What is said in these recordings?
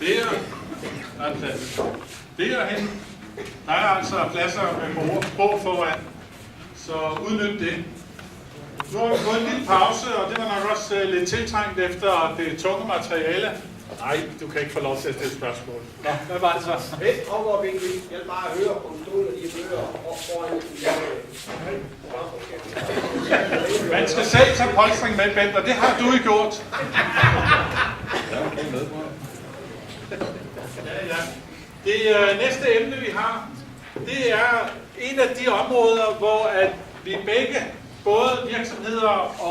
Der er plads. Derhen. Der er altså pladser med bord foran. Så udnyt det. Nu har vi fået en lille pause, og det var nok også lidt tiltrængt efter det tunge materiale. Nej, du kan ikke få lov til at stille spørgsmål. Nå, hvad var det så? Vent, overvinkel. Jeg vil bare høre, om du stod de bøger foran. Man skal selv tage polstring med, Bent, og det har du ikke gjort. Ja. Det næste emne, vi har, det er en af de områder, hvor at vi begge, både virksomheder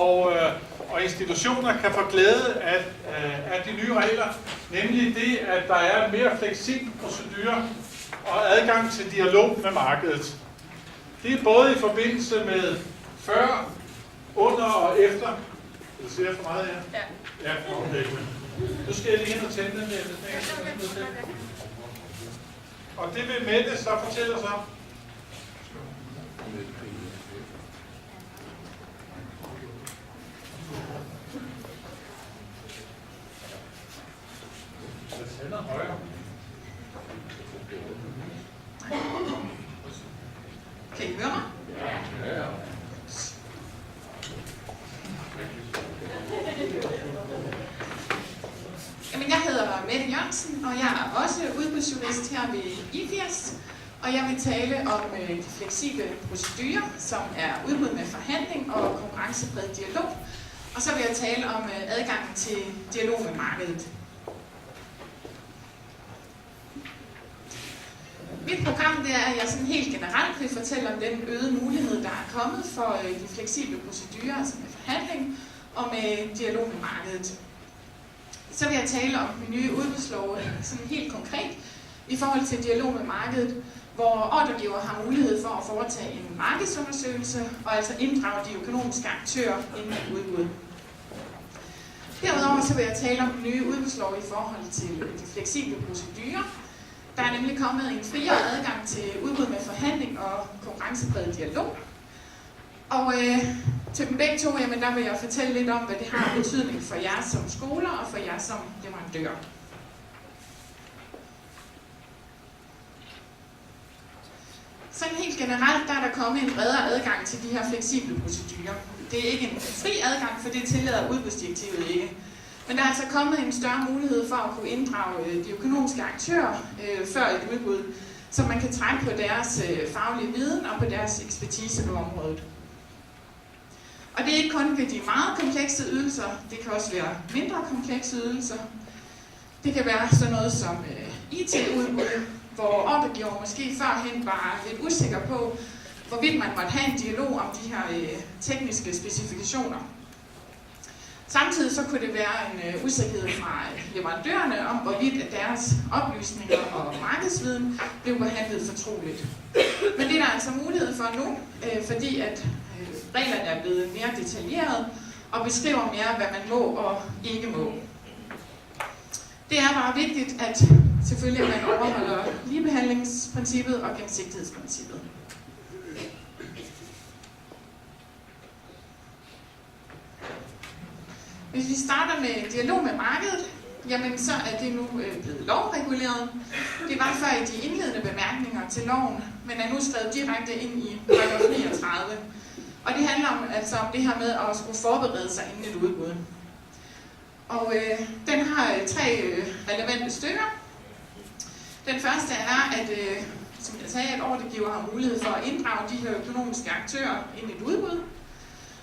og institutioner, kan få glæde af de nye regler, nemlig det, at der er en mere fleksibel procedure og adgang til dialog med markedet. Det er både i forbindelse med før, under og efter. Det siger jeg for meget her? Ja. Ja, okay. Nu skal jeg lige hen og tænde den der. Og det vil Mette så fortælle os om. Højre. Kan I høre mig? Ja. Jamen, jeg hedder Mette Jørgensen, og jeg er også udbudsjurist her ved IFIS. Og jeg vil tale om de fleksible procedurer, som er udbud med forhandling og konkurrencepræget dialog. Og så vil jeg tale om adgangen til dialog med markedet. Mit program det er, at jeg sådan helt generelt vil fortælle om den øgede mulighed, der er kommet for de fleksible procedurer, altså med forhandling og med dialog med markedet. Så vil jeg tale om den nye udbudslov sådan helt konkret i forhold til dialog med markedet, hvor ordregiver har mulighed for at foretage en markedsundersøgelse og altså inddrage de økonomiske aktører inden et udbud. Derudover så vil jeg tale om den nye udbudslov i forhold til de fleksible procedurer. Der er nemlig kommet en friere adgang til udbud med forhandling og konkurrencepræget dialog. Og til dem begge to, jamen, der vil jeg fortælle lidt om, hvad det har betydning for jer som skoler og for jer som leverandører. Sådan helt generelt, der er der kommet en bredere adgang til de her fleksible procedurer. Det er ikke en fri adgang, for det tillader udbudsdirektivet ikke. Men der er altså kommet en større mulighed for at kunne inddrage de økonomiske aktører før et udbud, så man kan trække på deres faglige viden og på deres ekspertise på området. Og det er ikke kun ved de meget komplekse ydelser, det kan også være mindre komplekse ydelser. Det kan være sådan noget som IT-udbud, hvor ordregiver måske førhen var lidt usikker på, hvorvidt man måtte have en dialog om de her tekniske specifikationer. Samtidig så kunne det være en usikkerhed fra leverandørerne om, hvorvidt deres oplysninger og markedsviden blev behandlet fortroligt. Men det er der altså mulighed for nu, fordi at reglerne er blevet mere detaljerede og beskriver mere, hvad man må og ikke må. Det er bare vigtigt, at selvfølgelig man overholder ligebehandlingsprincippet og gennemsigtighedsprincippet. Hvis vi starter med dialog med markedet, jamen så er det nu blevet lovreguleret. Det var før i de indledende bemærkninger til loven, men er nu skrevet direkte ind i paragraf 39. Og det handler altså om det her med at skulle forberede sig inden et udbud. Og den har tre relevante stykker. Den første er, at som jeg sagde, at ordregiver har mulighed for at inddrage de her økonomiske aktører ind i et udbud.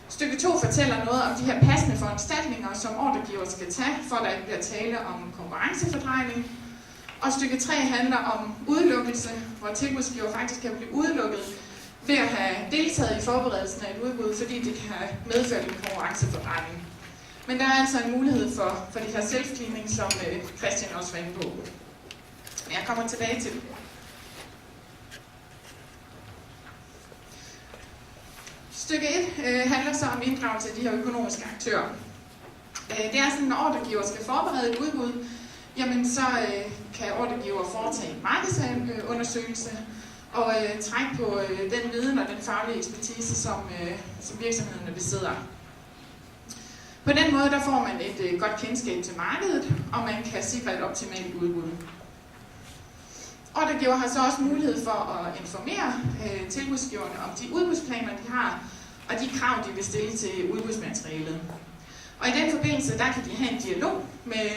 Stykke 2 fortæller noget om de her passende foranstaltninger, som ordregiver skal tage, for at der ikke bliver tale om konkurrencefordrejning. Og stykke 3 handler om udelukkelse, hvor tilbudsgiver faktisk kan blive udelukket ved at have deltaget i forberedelsen af et udbud, fordi det kan have medført en konkurrencefordrejning. Men der er altså en mulighed for det her self-cleaning, som Christian også var inde på. Men jeg kommer tilbage til det. Stykke 1 handler så om inddragelse af de her økonomiske aktører. Det er sådan, når ordregiver skal forberede et udbud, jamen så kan ordregiver foretage en markedsundersøgelse og trække på den viden og den faglige ekspertise, som virksomhederne besidder. På den måde der får man et godt kendskab til markedet, og man kan sikre et optimalt udbud. Ordregiver har så også mulighed for at informere tilbudsgiverne om de udbudsplaner, de har, og de krav, de vil stille til udbudsmaterialet. Og i den forbindelse, der kan de have en dialog med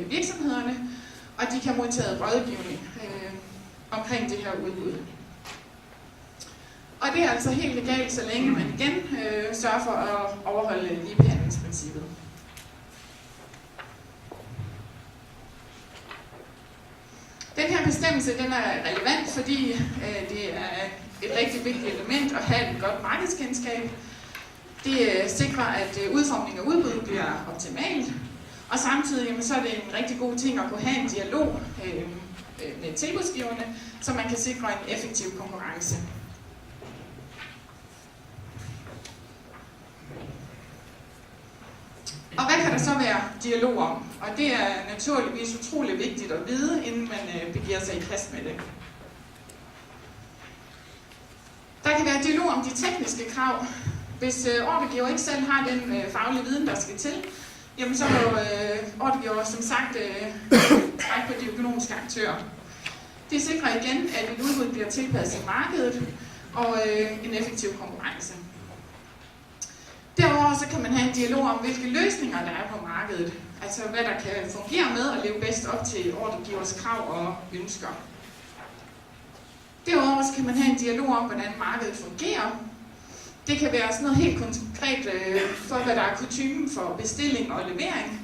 virksomhederne, og de kan modtage rådgivning omkring det her udbud. Og det er altså helt legalt, så længe man igen sørger for at overholde ligebehandlingsprincippet. Den her bestemmelse den er relevant, fordi det er et rigtig vigtigt element at have et godt markedskendskab. Det sikrer, at udformningen af udbud bliver optimalt, og samtidig så er det en rigtig god ting at kunne have en dialog med tilbudsgiverne, så man kan sikre en effektiv konkurrence. Og hvad kan der så være dialog om? Og det er naturligvis utrolig vigtigt at vide, inden man begiver sig i kast med det. Der kan være dialog om de tekniske krav. Hvis ordregiver ikke selv har den faglige viden, der skal til, jamen så må ordregiver som sagt trække på de økonomiske aktører. Det sikrer igen, at et udbud bliver tilpasset markedet og en effektiv konkurrence. Derudover så kan man have en dialog om, hvilke løsninger der er på markedet. Altså hvad der kan fungere med og leve bedst op til ordregivers krav og ønsker. Derudover så kan man have en dialog om, hvordan markedet fungerer. Det kan være sådan noget helt konkret for, hvad der er kutymen for bestilling og levering.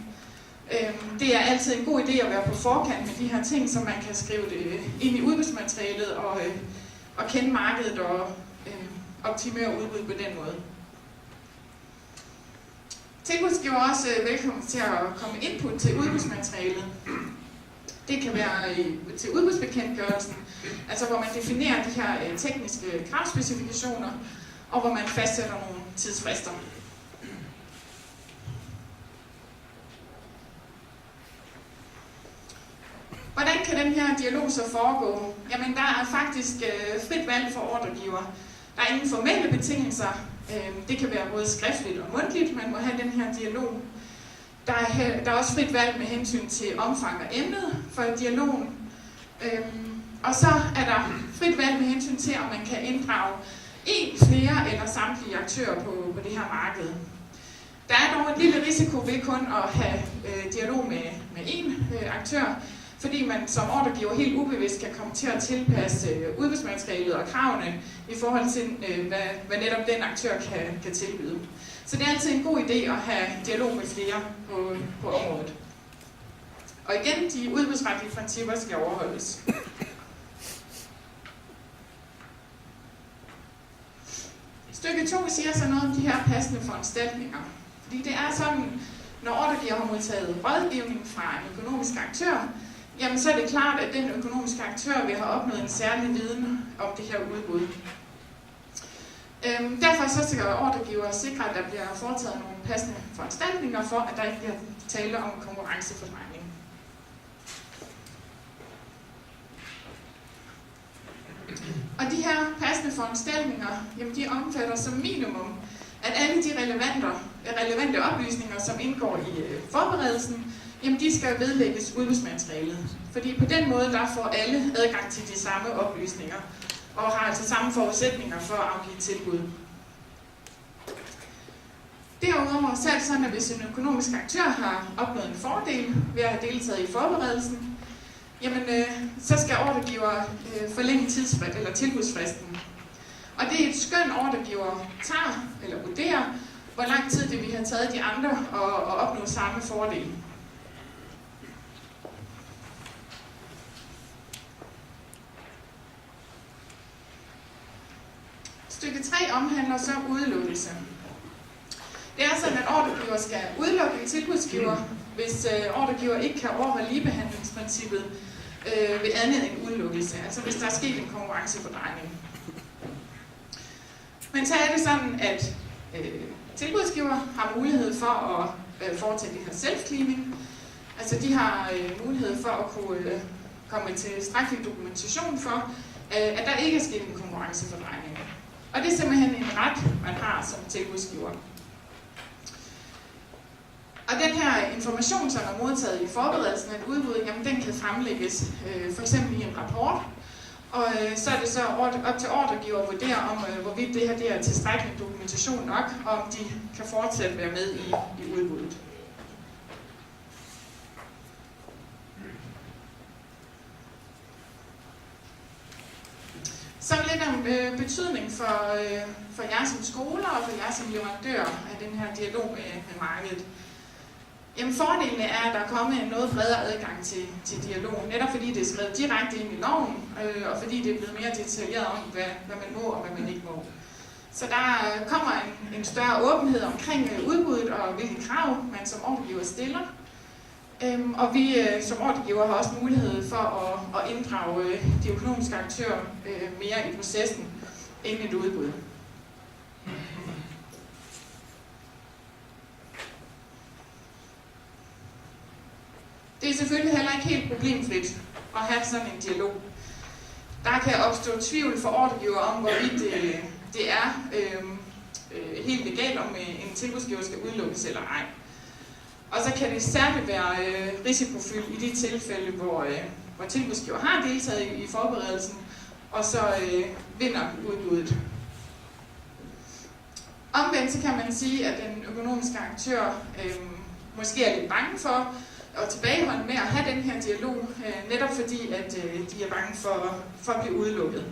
Det er altid en god idé at være på forkant med de her ting, så man kan skrive det ind i udbudsmaterialet og kende markedet og optimere udbud på den måde. Tilbudsgiver er også velkommen til at komme input til udbudsmaterialet. Det kan være til udbudsbekendtgørelsen, altså hvor man definerer de her tekniske kravspecifikationer, og hvor man fastsætter nogle tidsfrister. Hvordan kan den her dialog så foregå? Jamen der er faktisk frit valg for ordregiver. Der er ingen formelle betingelser. Det kan være både skriftligt og mundtligt, man må have den her dialog. Der er også frit valg med hensyn til omfang og emnet for dialogen. Og så er der frit valg med hensyn til, om man kan inddrage en, flere eller samtlige aktører på det her marked. Der er dog en lille risiko ved kun at have dialog med én aktør, fordi man som ordregiver helt ubevidst kan komme til at tilpasse udbudsmaterialet og kravene i forhold til, hvad netop den aktør kan tilbyde. Så det er altid en god idé at have dialog med flere på området. Og igen, de udbudsretlige principper skal overholdes. Stykke 2 siger så noget om de her passende foranstaltninger. Fordi det er sådan, når ordregiver har modtaget rådgivning fra en økonomisk aktør, jamen så er det klart, at den økonomiske aktør vil have opnået en særlig viden om det her udbud. Derfor så skal ordregiver sikre, at der bliver foretaget nogle passende foranstaltninger for, at der ikke bliver tale om konkurrenceforvrængning. Og de her passende foranstaltninger, jamen de omfatter som minimum, at alle de relevante oplysninger, som indgår i forberedelsen, jamen de skal vedlægges udbudsmaterialet. Fordi på den måde, der får alle adgang til de samme oplysninger, og har altså samme forudsætninger for at afgive tilbud. Derudover så er det sådan, at hvis en økonomisk aktør har opnået en fordel ved at have deltaget i forberedelsen, jamen så skal ordregiver forlænge tilbudsfristen. Og det er et skøn, ordregiver tager eller vurderer, hvor lang tid det vil have taget de andre at opnå samme fordel. Stykke 3 omhandler så udelukkelse. Det er sådan, at ordregiver skal udelukke en tilbudsgiver, hvis ordregiver ikke kan overholde ligebehandlingsprincippet ved andet end udelukkelse, altså hvis der er sket en konkurrenceforvrængning. Men så er det sådan, at tilbudsgiver har mulighed for at foretage det her self-cleaning. Altså de har mulighed for at kunne komme til tilstrækkelig dokumentation for, at der ikke er sket en konkurrenceforvrængning. Og det er simpelthen en ret, man har som tilbudsgiver. Og den her information, som er modtaget i forberedelsen af et udbud, jamen den kan fremlægges for eksempel i en rapport. Og så er det så op til ordregiver at vurdere, om hvorvidt det her det er tilstrækkelig dokumentation nok, og om de kan fortsat være med i udbuddet. Så lidt om betydning for jer som skoler og for jer som leverandør af den her dialog med markedet. Jamen fordelene er, at der er kommet en noget bredere adgang til dialog, netop fordi det er skrevet direkte ind i loven, og fordi det er blevet mere detaljeret om, hvad man må og hvad man ikke må. Så der kommer en større åbenhed omkring udbuddet og hvilke krav man som ordregiver stiller. Og vi som ordregiver har også mulighed for at inddrage de økonomiske aktører mere i processen end et udbud. Det er selvfølgelig heller ikke helt problemfrit at have sådan en dialog. Der kan opstå tvivl for ordregiver om, hvorvidt det er helt legalt, om en tilbudsgiver skal udelukkes eller ej. Og så kan det særligt være risikofyldt i de tilfælde, hvor tilbudsgiver har deltaget i forberedelsen, og så vinder udbuddet. Omvendt så kan man sige, at den økonomiske aktør måske er lidt bange for at tilbageholde med at have den her dialog, netop fordi at de er bange for at blive udelukket.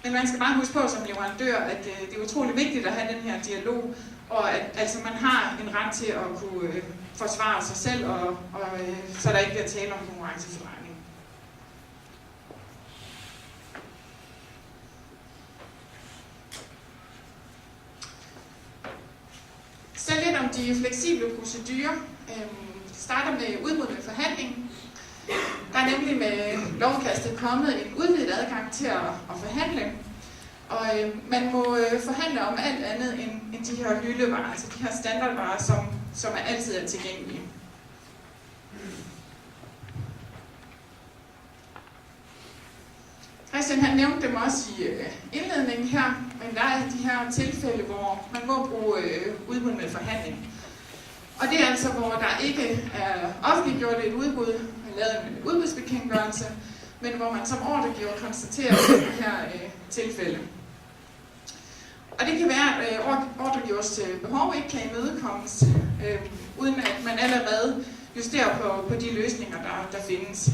Men man skal bare huske på som leverandør, at det er utrolig vigtigt at have den her dialog, og at altså, man har en ret til at kunne forsvare sig selv, og så der ikke bliver tale om konkurrenceforvejning. Så lidt om de fleksible procedurer. Starter med udbud med forhandling. Der er nemlig med lovkastet kommet en udvidet adgang til at forhandle. Og man må forhandle om alt andet end de her hyldevarer, altså de her standardvarer, som altid er tilgængelige. Christian han nævnte dem også i indledningen her, men der er de her tilfælde, hvor man må bruge udbud med forhandling. Og det er altså, hvor der ikke er offentliggjort et udbud, man lavet en udbudsbekendtgørelse, men hvor man som ordregiver konstaterer det her tilfælde. Og det kan være, at ordregivers behov ikke kan imødekommes, uden at man allerede justerer på de løsninger, der findes.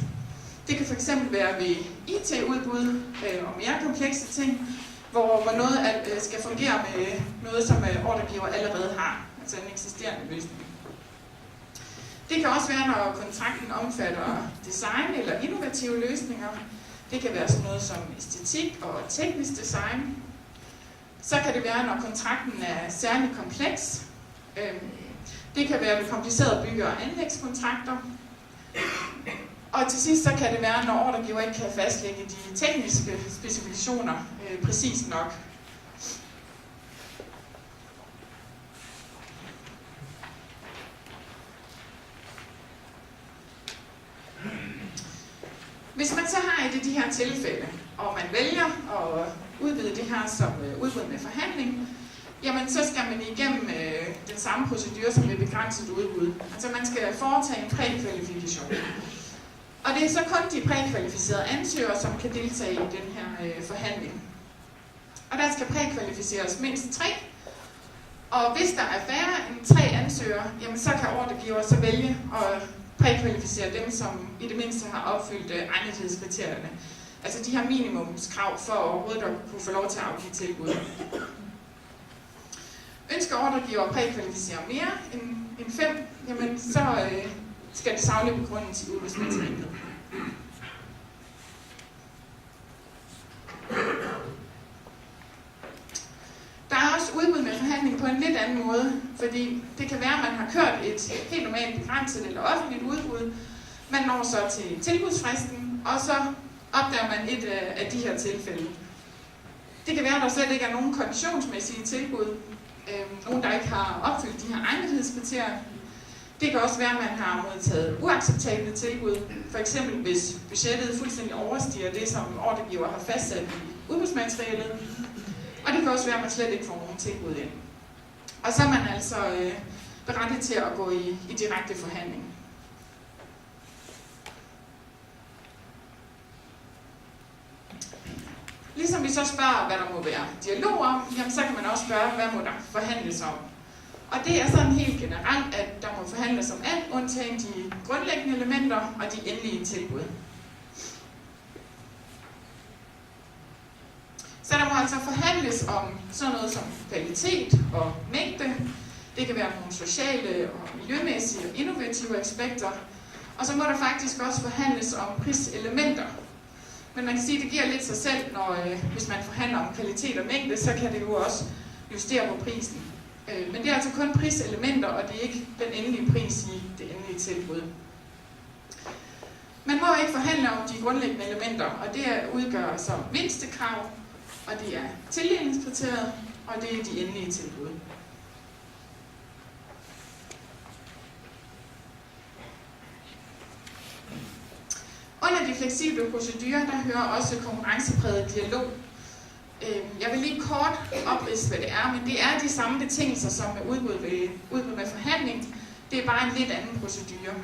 Det kan fx være ved IT-udbud og mere komplekse ting, hvor noget skal fungere med noget, som ordregiver allerede har, altså en eksisterende løsning. Det kan også være, når kontrakten omfatter design eller innovative løsninger. Det kan være sådan noget som æstetik og teknisk design. Så kan det være, når kontrakten er særligt kompleks. Det kan være ved komplicerede bygge- og anlægskontrakter. Og til sidst så kan det være, når ordregiver ikke kan fastlægge de tekniske specifikationer præcist nok. Hvis man så har et af de her tilfælde, og man vælger at udvide det her som udbud med forhandling, jamen så skal man igennem den samme procedure som ved begrænset udbud. Altså man skal foretage en prækvalifikation. Og det er så kun de prækvalificerede ansøgere, som kan deltage i den her forhandling. Og der skal prækvalificeres mindst 3. Og hvis der er færre end 3 ansøgere, jamen så kan ordregiver så vælge at prækvalificere dem, som i det mindste har opfyldt egnethedskriterierne. Altså de her minimumskrav for overhovedet at kunne få lov til at afgive tilbud. Ønsker ordregiver at prækvalificere mere end 5, jamen så skal det sagligt begrundes i udbudsmaterialet. Der er også udbud med forhandling på en lidt anden måde, fordi det kan være, at man har kørt et helt normalt begrænset eller offentligt udbud. Man når så til tilbudsfristen, og så opdager man et af de her tilfælde. Det kan være, at der slet ikke er nogen konditionsmæssige tilbud, nogen der ikke har opfyldt de her egnethedskriterier. Det kan også være, at man har modtaget uacceptable tilbud, for eksempel hvis budgettet fuldstændig overstiger det, som ordregiver har fastsat i udbudsmaterialet. Og det kan også være, at man slet ikke får nogen tilbud ind. Og så er man altså berettiget til at gå i direkte forhandling. Ligesom vi så spørger, hvad der må være dialog om, jamen så kan man også spørge, hvad må der forhandles om. Og det er sådan helt generelt, at der må forhandles om alt, undtagen de grundlæggende elementer og de endelige tilbud. Så der må altså forhandles om sådan noget som kvalitet og mængde. Det kan være nogle sociale og miljømæssige og innovative aspekter. Og så må der faktisk også forhandles om priselementer. Men man kan sige, at det giver lidt sig selv, hvis man forhandler om kvalitet og mængde, så kan det jo også justere på prisen. Men det er altså kun priselementer, og det er ikke den endelige pris i det endelige tilbud. Man må ikke forhandle om de grundlæggende elementer, og det udgør som mindstekrav, og det er tildelingskriteriet, og det er de endelige tilbud. Under de fleksible procedurer, der hører også konkurrencepræget dialog. Jeg vil lige kort opridse, hvad det er, men det er de samme betingelser som med udbud med forhandling. Det er bare en lidt anden procedure.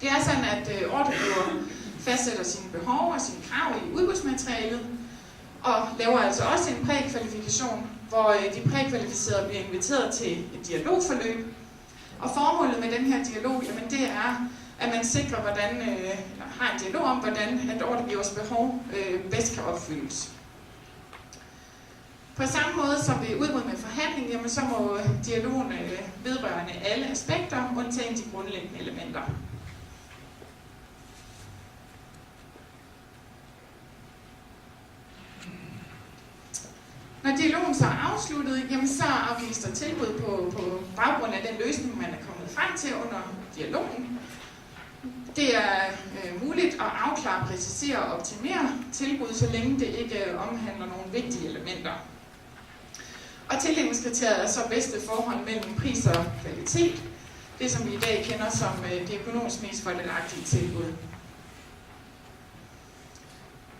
Det er sådan, at ordregiver fastsætter sine behov og sine krav i udbudsmaterialet, og laver altså også en prækvalifikation, hvor de prækvalificerede bliver inviteret til et dialogforløb. Og formålet med den her dialog, jamen det er, at man sikrer, har en dialog om, hvordan at ordregivers behov bedst kan opfyldes. På samme måde som ved udbud med forhandling, jamen så må dialogen vedrørende alle aspekter, undtagen de grundlæggende elementer. Når dialogen så er afsluttet, jamen så afgives der tilbud på baggrund af den løsning, man er kommet frem til under dialogen. Det er muligt at afklare, præcisere og optimere tilbud, så længe det ikke omhandler nogle vigtige elementer. Og tildelingskriteriet er så bedste forhold mellem pris og kvalitet, det som vi i dag kender som det økonomisk mest fordelagtige tilbud.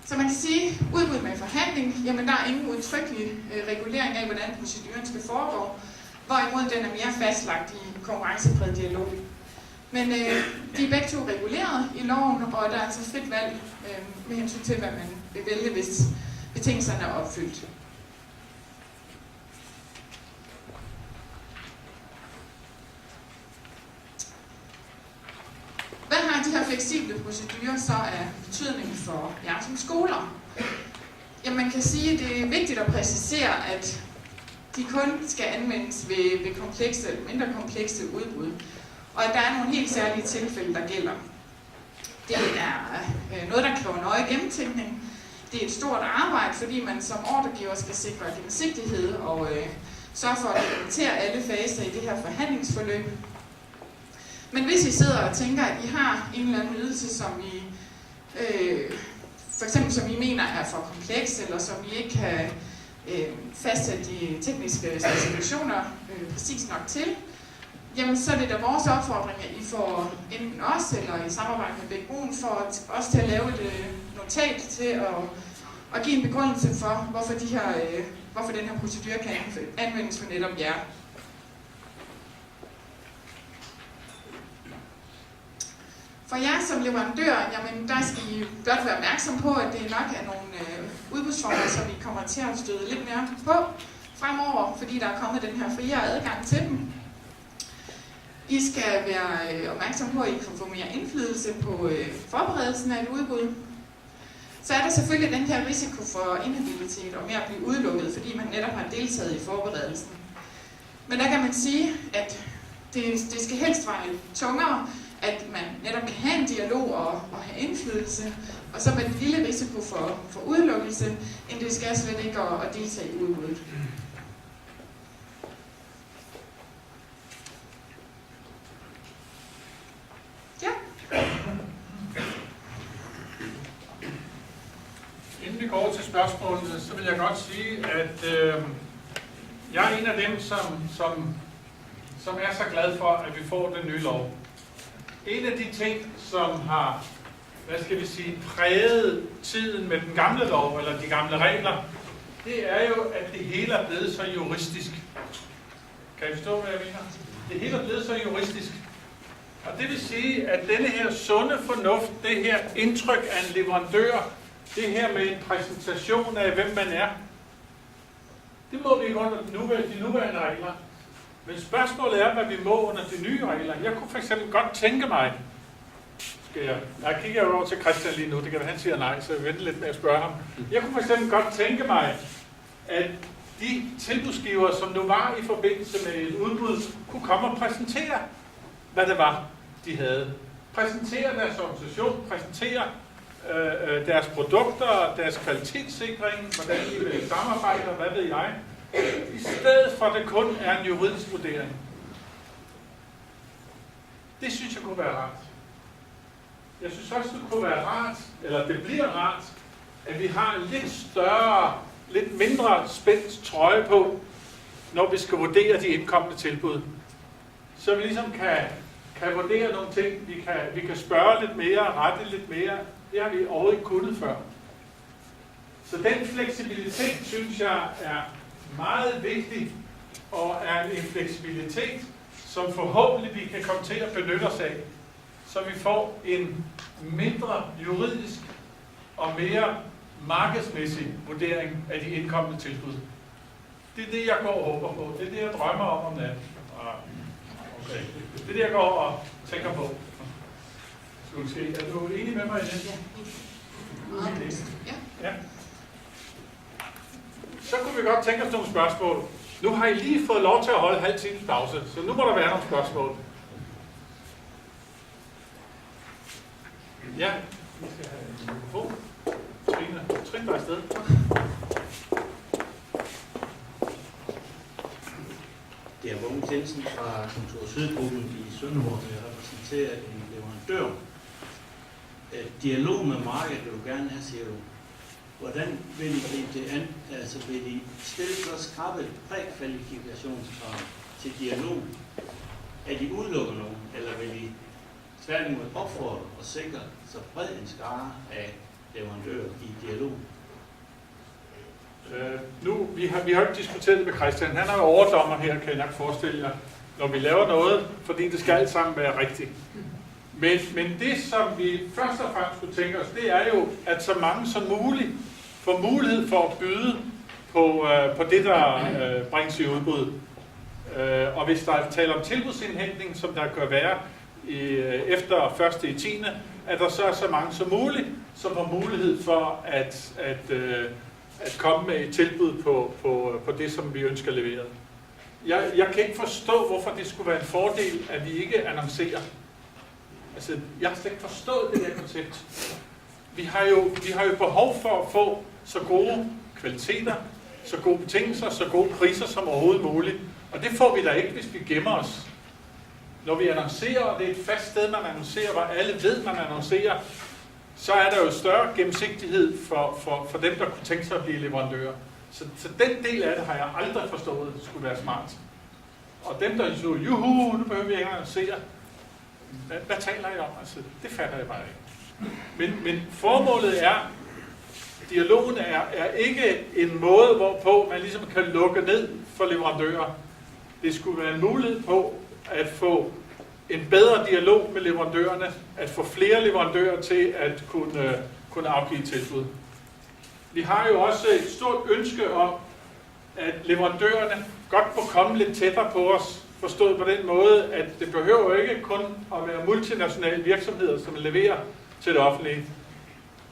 Så man kan sige, udbud med forhandling, jamen der er ingen udtrykkelig regulering af, hvordan proceduren skal foregå, hvorimod den er mere fastlagt i konkurrencepræget dialog. Men de er begge to reguleret i loven, og der er altså frit valg med hensyn til, hvad man vil vælge, hvis betingelserne er opfyldt. Hvad har de her fleksible procedurer så af betydning for jer som skoler? Jamen man kan sige, at det er vigtigt at præcisere, at de kun skal anvendes ved komplekse eller mindre komplekse udbud. Og at der er nogle helt særlige tilfælde, der gælder. Det er noget, der kræver nøje gennemtænkning. Det er et stort arbejde, fordi man som ordregiver skal sikre gennemsigtighed og sørge for at dokumentere alle faser i det her forhandlingsforløb. Men hvis I sidder og tænker, at I har en eller anden ydelse, som I for eksempel som I mener er for kompleks, eller som I ikke kan fastsætte de tekniske specifikationer præcis nok til, jamen så er det da vores opfordring, at I får enten os eller i samarbejde med begge brugen for os til at lave et notat til at give en begrundelse for, hvorfor den her procedure kan anvendes for netop jer. For jer som leverandør, jamen der skal I godt være opmærksom på, at det nok er nogle udbudsformer, som I kommer til at støde lidt mere på fremover, fordi der er kommet den her friere adgang til dem. I skal være opmærksom på, at I kan få mere indflydelse på forberedelsen af et udbud. Så er der selvfølgelig den her risiko for inhabilitet og med at blive udelukket, fordi man netop har deltaget i forberedelsen. Men der kan man sige, at det skal helst være tungere, at man netop kan have en dialog og have indflydelse, og så med en lille risiko for udelukkelse, end det skal slet ikke at deltage i udbuddet. Ja. Inden vi går over til spørgsmålene, så vil jeg godt sige, at jeg er en af dem, som er så glad for, at vi får den nye lov. En af de ting, som har, præget tiden med den gamle lov, eller de gamle regler, det er jo, at det hele er blevet så juristisk. Kan I forstå, hvad jeg mener? Det hele er blevet så juristisk. Og det vil sige, at denne her sunde fornuft, det her indtryk af en leverandør, det her med en præsentation af, hvem man er, det må vi ikke under de nuværende regler. Men spørgsmålet er, hvad vi må under de nye regler. Jeg kunne for eksempel godt tænke mig, jeg kigger jo over til Christian lige nu, det kan være, han siger nej, så jeg venter lidt med at spørge ham. Jeg kunne for eksempel godt tænke mig, at de tilbudsgivere, som nu var i forbindelse med et udbud, kunne komme og præsentere, hvad det var, de havde. Præsentere deres organisation, præsentere deres produkter, deres kvalitetssikring, hvordan de vil samarbejde, og hvad ved jeg. I stedet for, at det kun er en juridisk vurdering. Det synes jeg kunne være rart. Jeg synes også, det kunne være rart, eller det bliver rart, at vi har en lidt større, lidt mindre spændt trøje på, når vi skal vurdere de indkommende tilbud. Så vi ligesom kan vurdere nogle ting, vi kan spørge lidt mere, rette lidt mere. Det har vi overhovedet ikke kunnet før. Så den fleksibilitet, synes jeg, er meget vigtig, og er en fleksibilitet, som forhåbentlig vi kan komme til at benytte os af, så vi får en mindre juridisk og mere markedsmæssig vurdering af de indkommende tilbud. Det er det, jeg går og håber på. Det er det, jeg drømmer om natten. Okay. Det er det, jeg går og tænker på. Skulle ske. Er du enig med mig i det? Ja. Så kunne vi godt tænke os nogle spørgsmål. Nu har I lige fået lov til at holde halv times pause, så nu må der være nogle spørgsmål. Ja, vi skal have en mikrofon. Trine dig afsted. Det er Mogens Jensen fra Kontor Sydgruppen i Sønderborg, der repræsenterer en leverandør. Dialog med markedet vil du gerne have, siger du. Hvordan vil I gribe det an? Altså vil I stille så skrappe prækvalifikationskrav til dialog? Er de udelukker nogen, eller vil I tværtimod opfordre og sikre så bred en skare af leverandører i dialog? Vi har ikke diskuteret det med Christian. Han er jo overdommer her, kan jeg nok forestille jer, når vi laver noget, fordi det skal alt sammen være rigtigt. Men det, som vi først og fremmest skulle tænke os, det er jo, at så mange som muligt får mulighed for at byde på det, der bringes i udbud. Og hvis der er tale om tilbudsindhentning, som der kan være efter 1.10., at der så er så mange som muligt, som har mulighed for at komme med et tilbud på det, som vi ønsker leveret. Jeg kan ikke forstå, hvorfor det skulle være en fordel, at vi ikke annoncerer. Altså, jeg har slet ikke forstået det her koncept. Vi har jo behov for at få så gode kvaliteter, så gode betingelser, så gode priser som overhovedet muligt. Og det får vi da ikke, hvis vi gemmer os. Når vi annoncerer, og det er et fast sted, man annoncerer, hvor alle ved, man annoncerer, så er der jo større gennemsigtighed for dem, der kunne tænke sig at blive leverandører. Så den del af det har jeg aldrig forstået skulle være smart. Og dem, der så, juhu, nu behøver vi ikke annoncere. Hvad taler I om? Altså, det fatter jeg bare ikke. Men formålet er, dialogen er ikke en måde, hvorpå man ligesom kan lukke ned for leverandører. Det skulle være en mulighed på at få en bedre dialog med leverandørerne, at få flere leverandører til at kunne afgive tilbud. Vi har jo også et stort ønske om, at leverandørerne godt må komme lidt tættere på os, forstået på den måde, at det behøver ikke kun at være multinationale virksomheder, som leverer til det offentlige.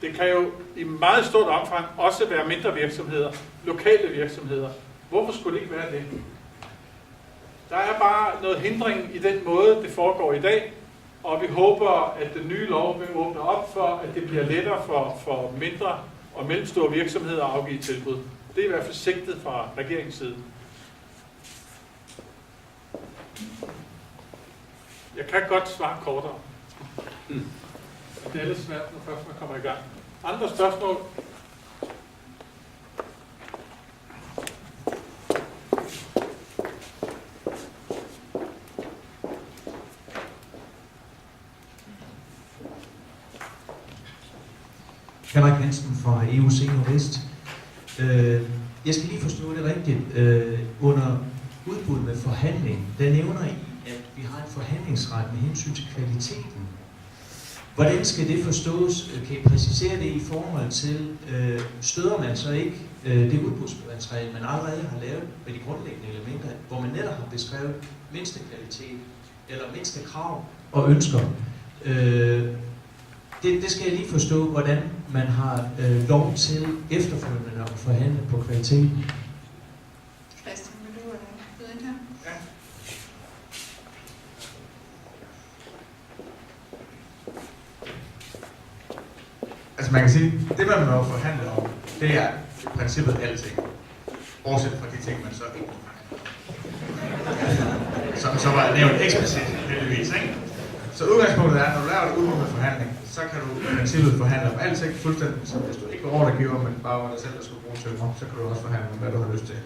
Det kan jo i meget stort omfang også være mindre virksomheder, lokale virksomheder. Hvorfor skulle det ikke være det? Der er bare noget hindring i den måde, det foregår i dag, og vi håber, at den nye lov vil åbne op for, at det bliver lettere for mindre og mellemstore virksomheder at afgive tilbud. Det er i hvert fald sigtet fra regeringens side. Jeg kan godt svare kortere. Det er lidt svært, når først man kommer i gang. Andre spørgsmål? Henrik Hansen fra EUC Nordvest. Jeg skal lige forstå det rigtigt. Under udbud med forhandling, der nævner I, at vi har en forhandlingsret med hensyn til kvaliteten. Hvordan skal det forstås? Kan I præcisere det i forhold til, støder man så ikke det udbudsmateriale, man allerede har lavet med de grundlæggende elementer, hvor man netop har beskrevet mindste kvalitet eller mindste krav og ønsker? Det skal jeg lige forstå, hvordan man har lov til efterfølgende at forhandle på kvaliteten. Christian, vil du byde ind her? Ja. Altså man kan sige, det man må forhandle om, det er i princippet alting. Bortset fra de ting, man så ikke må forhandle om. Som så var nævnt eksplicit, heldigvis, ikke? Så udgangspunktet er, når du laver et udbud med forhandling, så kan du i princippet forhandle om alting fuldstændig, som hvis du ikke var ordregiver, men bare var dig selv, der skulle bruge tømmer, så kan du også forhandle om, hvad du har lyst til.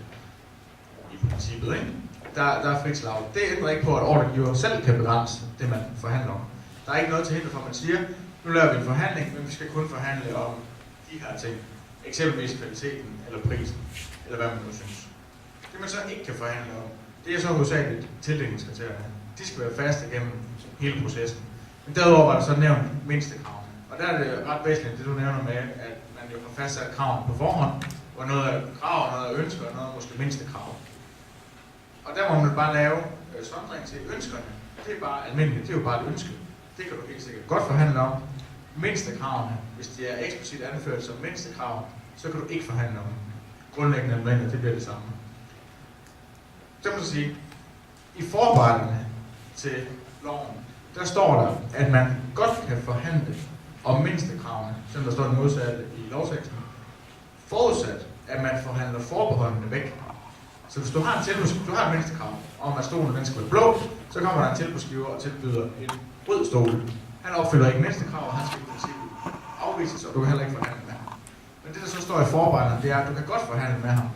I princippet, ikke? Der er frit slag. Det ændrer ikke på, at ordregiver selv kan begrænse det, man forhandler om. Der er ikke noget til hinder for, at man siger, nu laver vi en forhandling, men vi skal kun forhandle om de her ting. Eksempelvis kvaliteten, eller prisen, eller hvad man nu synes. Det man så ikke kan forhandle om, det er så hovedsageligt tildelingskriterierne. De skal være faste gennem hele processen. Men derudover var der så nævnt mindstekravene. Og der er det ret væsentligt, det du nævner med, at man jo har fastsat kravene på forhånd, hvor noget er krav, noget er ønsker, og noget er måske mindstekrav. Og der må man bare lave sondring til ønskerne. Det er bare almindeligt, det er jo bare et ønske. Det kan du helt sikkert godt forhandle om. Mindstekravene, hvis de er eksplicit anført som mindstekrav, så kan du ikke forhandle om. Grundlæggende elementer, det bliver det samme. Så må jeg sige, i forarbejderne til loven, der står der, at man godt kan forhandle om mindstekravene, selvom der står det modsatte i lovteksten, forudsat, at man forhandler forbeholdene væk. Så hvis du har et mindstekrav om, at stolen den skal være blå, så kommer der en tilbudsgiver og tilbyder en rød stol. Han opfylder ikke mindstekrav, og han skal i princippet afvises, og du kan heller ikke forhandle med ham. Men det, der så står i forarbejderne, det er, at du kan godt forhandle med ham,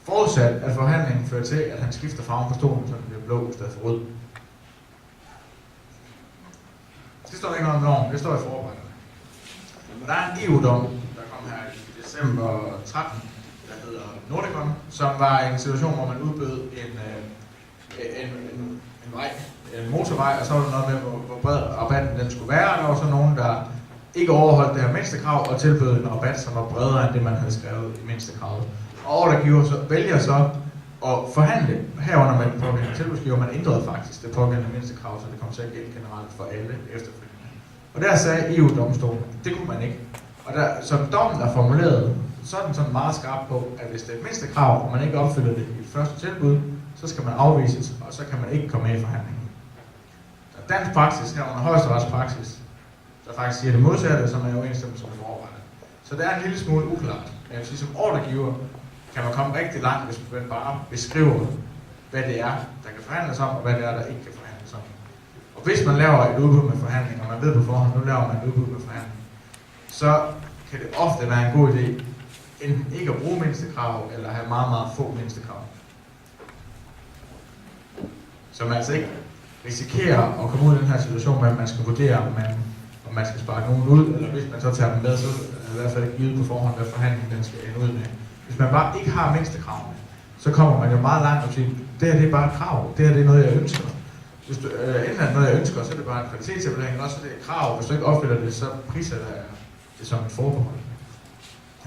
forudsat, at forhandlingen fører til, at han skifter farven på stolen, så den bliver blå i stedet for rød. Det står ikke noget om loven, det står i forarbejderne. Men der er en EU-dom, der kom her i december 13, der hedder Nordicon, som var en situation, hvor man udbød en vej, en motorvej, og så var der noget med, hvor bred rabatten den skulle være, og der var så nogen, der ikke overholdt det her mindstekrav, og tilbød en rabat, som var bredere end det, man havde skrevet i mindstekravet. Og ordregiver så vælger så at forhandle herunder med den pågældende tilbudsgiver. Man ændrede faktisk det pågældende mindstekrav, så det kom til at gælde generelt for alle efterfølgende. Og der sagde EU-domstolen, det kunne man ikke. Og der, som dommen er formuleret, så er den sådan meget skarp på, at hvis det er et mindstekrav, og man ikke opfylder det i det første tilbud, så skal man afvises, og så kan man ikke komme med i forhandlingen. Der er dansk praksis herunder højesteretspraksis, der faktisk siger det modsatte, som er i overensstemmelse med forarbejdet. Så det er en lille smule uklart. Jeg vil sige, som ordregiver kan man komme rigtig langt, hvis man bare beskriver, hvad det er, der kan forhandles om, og hvad det er, der ikke kan forhandles om. Og hvis man laver et udbud med forhandling, og man ved på forhånd, nu laver man et udbud med forhandling, så kan det ofte være en god idé, enten ikke at bruge mindstekrav, eller have meget, meget få mindstekrav. Så man altså ikke risikerer at komme ud i den her situation med, at man skal vurdere, om man skal sparke nogen ud, eller hvis man så tager dem med, så er det i hvert fald ikke givet på forhånd, hvad forhandlingen den skal ende ud med. Hvis man bare ikke har mindstekravene, så kommer man jo meget langt og siger, det her det er bare et krav, det her det er noget, jeg ønsker. Hvis du enten er noget, jeg ønsker, så er det bare en kvalitetsevaluering, og også det er et krav. Hvis du ikke opfylder det, så prissætter jeg det som et forbehold.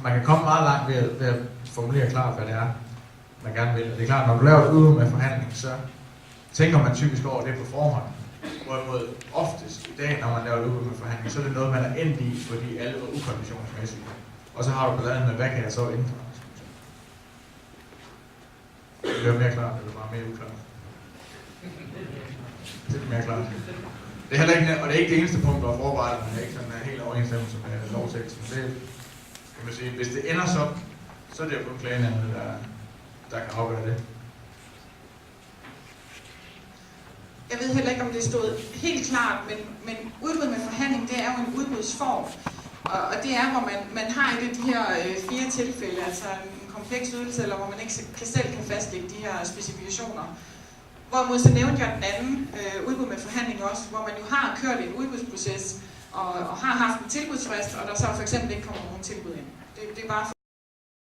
Man kan komme meget langt ved at formulere klart, hvad det er, man gerne vil. Og det er klart, når du laver et udbud med forhandling, så tænker man typisk over det på forhånd. Hvorimod oftest i dag, når man laver et udbud med forhandling, så er det noget, man er endt i, fordi alle var ukonditionsmæssige. Og så har du balladen med, hvad kan jeg så ændre? Det bliver mere klart, eller bare mere uklart? Det er mere klart. Det er heller ikke, og det er ikke det eneste punkt, der er forarbejdet, men det er ikke sådan helt overensstemmelse med lovteksten. Det kan man sige, hvis det ender så er det jo kun klagenævnet, der kan afgøre det. Jeg ved heller ikke, om det stod helt klart, men udbud med forhandling, det er jo en udbudsform. Og det er, hvor man har et af de her 4 tilfælde, altså en kompleks ydelse, eller hvor man ikke selv kan fastlægge de her specifikationer. Hvorimod så nævnte jeg den anden udbud med forhandling også, hvor man jo har kørt en udbudsproces, og har haft en tilbudsfrist, og der så for eksempel ikke kommer nogen tilbud ind. Det er bare